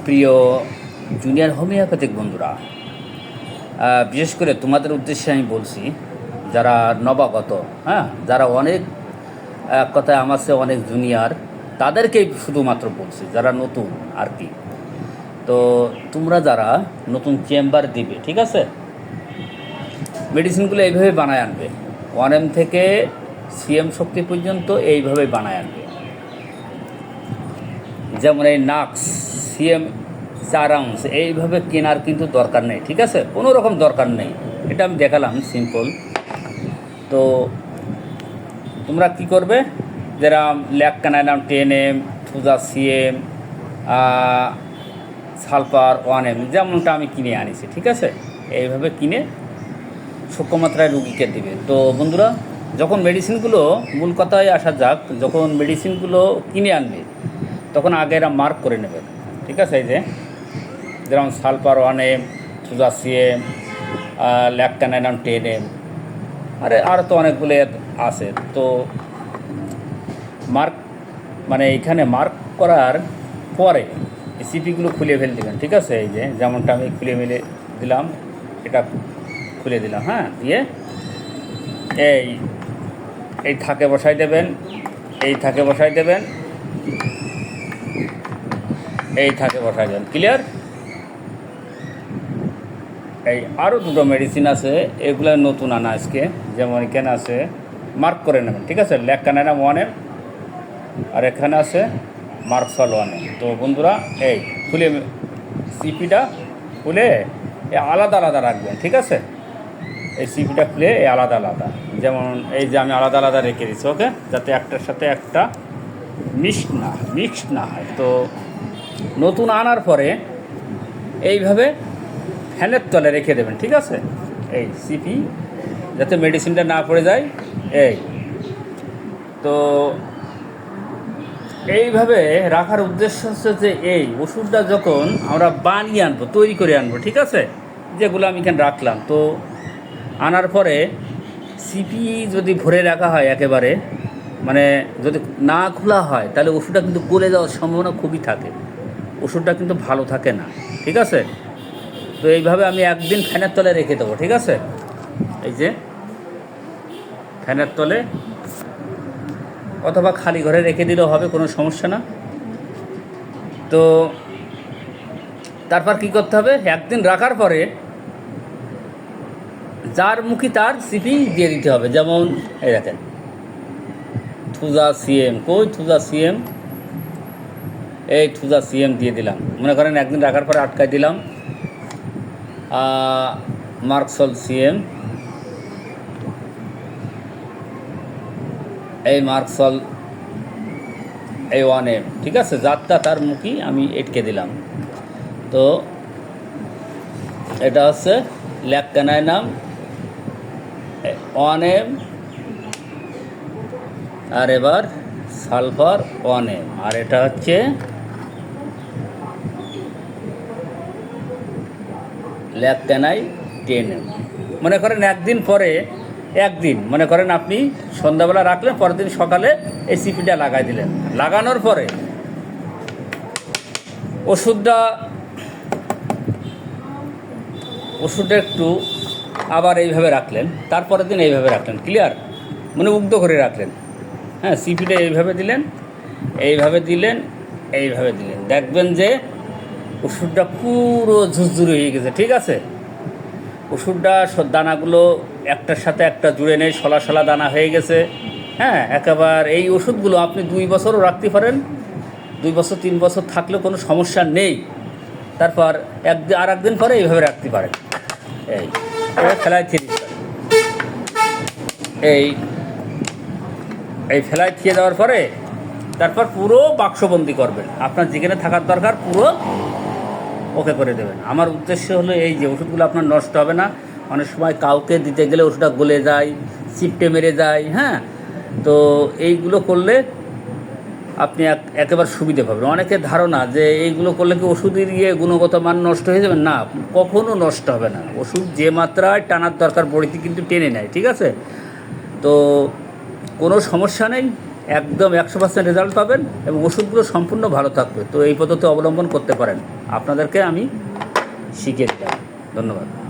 প্রিয় junior homeopathic বন্ধুরা, বিশেষ করে তোমাদের উদ্দেশ্যে আমি বলছি, যারা নবাগত, যারা অনেক কথায় আমার চেয়ে অনেক জুনিয়র, তাদেরকেই শুধুমাত্র বলছি, যারা নতুন আর কি। তো তোমরা যারা নতুন চেম্বার দিবে, ঠিক আছে, মেডিসিনগুলো এইভাবে বানায় আনবে, 1M থেকে CM শক্তি পর্যন্ত এইভাবে বানায় আনবে। যেমন এই নাক্স CM 4 আউন্স এইভাবে কেনার কিন্তু দরকার নেই, ঠিক আছে, কোনো রকম দরকার নেই। এটা আমি দেখালাম সিম্পল। তো তোমরা কি করবে, যারা ল্যাককানাইলাম 10M, Thuja CM, sulphur 1M যেমনটা আমি কিনে আনিছি, ঠিক আছে, এইভাবে কিনে সূক্ষ্মমাত্রায় রুগীকে দেবে। তো বন্ধুরা, যখন মেডিসিনগুলো, মূল কথায় আসা যাক, যখন মেডিসিনগুলো কিনে আনবে তখন আগে এরা মার্ক করে নেবে, ঠিক আছে। এই যে যেমন sulphur 1M, Thuja CM, ল্যাককানাইলাম 10M, আরও তো অনেকগুলো আছে। তো মার্ক মানে এইখানে মার্ক করার পরে এই সিপিগুলো খুলে ফেলে দেবেন, ঠিক আছে। এই যে যেমনটা আমি খুলে মেলে দিলাম, এটা খুলে দিলাম, দিয়ে এই থাকে বসাই দেবেন, এই থাকে বসাই দেবেন, এই থাকে বসাই দেবেন, ক্লিয়ার। এই আরও দুটো মেডিসিন আছে, এগুলো নতুন আনা আজকে, যেমন এখানে আছে, মার্ক করে নেবেন, ঠিক আছে, ল্যাককানাইলাম 1M, আর এখানে আছে মার্কসল 1M। তো বন্ধুরা, এই খুলে সিপিটা খুলে আলাদা আলাদা রাখবেন, ঠিক আছে। এই সিপিটা খুলে আলাদা আলাদা, যেমন এই যে আমি আলাদা আলাদা রেখে দিচ্ছি, ওকে, যাতে একটার সাথে একটা মিক্সড না হয়। তো নতুন আনার পরে এইভাবে ফ্যানের তলে রেখে দেবেন, ঠিক আছে, এই সিপি, যাতে মেডিসিনটা না পড়ে যায়। তো এইভাবে রাখার উদ্দেশ্য হচ্ছে যে এই ওষুধটা যখন আমরা বানিয়ে আনবো, তৈরি করে আনবো, ঠিক আছে, যেগুলো আমি এখানে রাখলাম, তো আনার পরে সিপি যদি ভরে রাখা হয় একেবারে, মানে যদি না খোলা হয়, তাহলে ওষুধটা কিন্তু গলে যাওয়ার সম্ভাবনা খুবই থাকে, ওষুধটা কিন্তু ভালো থাকে না, ঠিক আছে। তো এইভাবে আমি একদিন ফ্যানের তলে রেখে দেবো, ঠিক আছে, এই যে ফ্যানের তলে, অথবা খালি ঘরে রেখে দিলেও হবে, কোনো সমস্যা না। তো তারপর কি করতে হবে, একদিন রাখার পরে যার মুখী তার সিপি দিয়ে দিতে হবে। যেমন এই দেখেন থুজা CM, থুজা CM, এই থুজা CM দিয়ে দিলাম, মনে করেন একদিন রাখার পরে আটকাই দিলাম। মার্কসল CM, এই মার্কসল এই 1M, ঠিক আছে, যাত্রা তার মুখী আমি এটকে দিলাম। তো এটা হচ্ছে ল্যাককানাইলাম 1M, আর এবার সালফার 1M, আর এটা হচ্ছে ল্যাককানাইলাম 10M। মনে করেন একদিন পরে, একদিন মনে করেন আপনি সন্ধ্যাবেলা রাখলেন, পরের দিন সকালে এই সিপিটা লাগাই দিলেন, লাগানোর পরে ওষুধটা একটু আবার এইভাবে রাখলেন, তারপরের দিন এইভাবে রাখলেন, ক্লিয়ার, মানে উগ্ধ করে রাখলেন, সিপিটা এইভাবে দিলেন, এইভাবে দিলেন, এইভাবে দিলেন, দেখবেন যে ওষুধটা পুরো ঝুরঝুরে হয়ে গেছে, ঠিক আছে। ওষুধটা দানাগুলো একটার সাথে একটা জুড়ে নেই, সলা সলা দানা হয়ে গেছে, একেবারে এই ওষুধগুলো আপনি 2 বছরও রাখতে পারেন, 2 বছর 3 বছর থাকলেও কোনো সমস্যা নেই। তারপর আর একদিন পরে এইভাবে রাখতে পারেন, এই ফেলায় থিয়ে দিতে পারেন, এই ফেলায় থিয়ে দেওয়ার পরে তারপর পুরো বাক্সবন্দি করবেন, আপনার যেখানে থাকার দরকার পুরো ওকে করে দেবেন। আমার উদ্দেশ্য হলো এই যে ওষুধগুলো আপনার নষ্ট হবে না। অনেক সময় কাউকে দিতে গেলে ওষুধটা গলে যায়, চিপটে মেরে যায়, তো এইগুলো করলে আপনি একেবারে সুবিধে পাবেন। অনেকের ধারণা যে এইগুলো করলে কি ওষুধের গুণগত মান নষ্ট হয়ে যাবে, না, কখনো নষ্ট হবে না। ওষুধ যে মাত্রায় টানার দরকার পড়েছে কিন্তু টেনে নেয়, ঠিক আছে। তো কোনো সমস্যা নেই, একদম 100% রেজাল্ট পাবেন এবং ওষুধগুলো সম্পূর্ণ ভালো থাকবে। তো এই পদ্ধতি অবলম্বন করতে পারেন, আপনাদেরকে আমি শিখিয়ে দিলাম। ধন্যবাদ।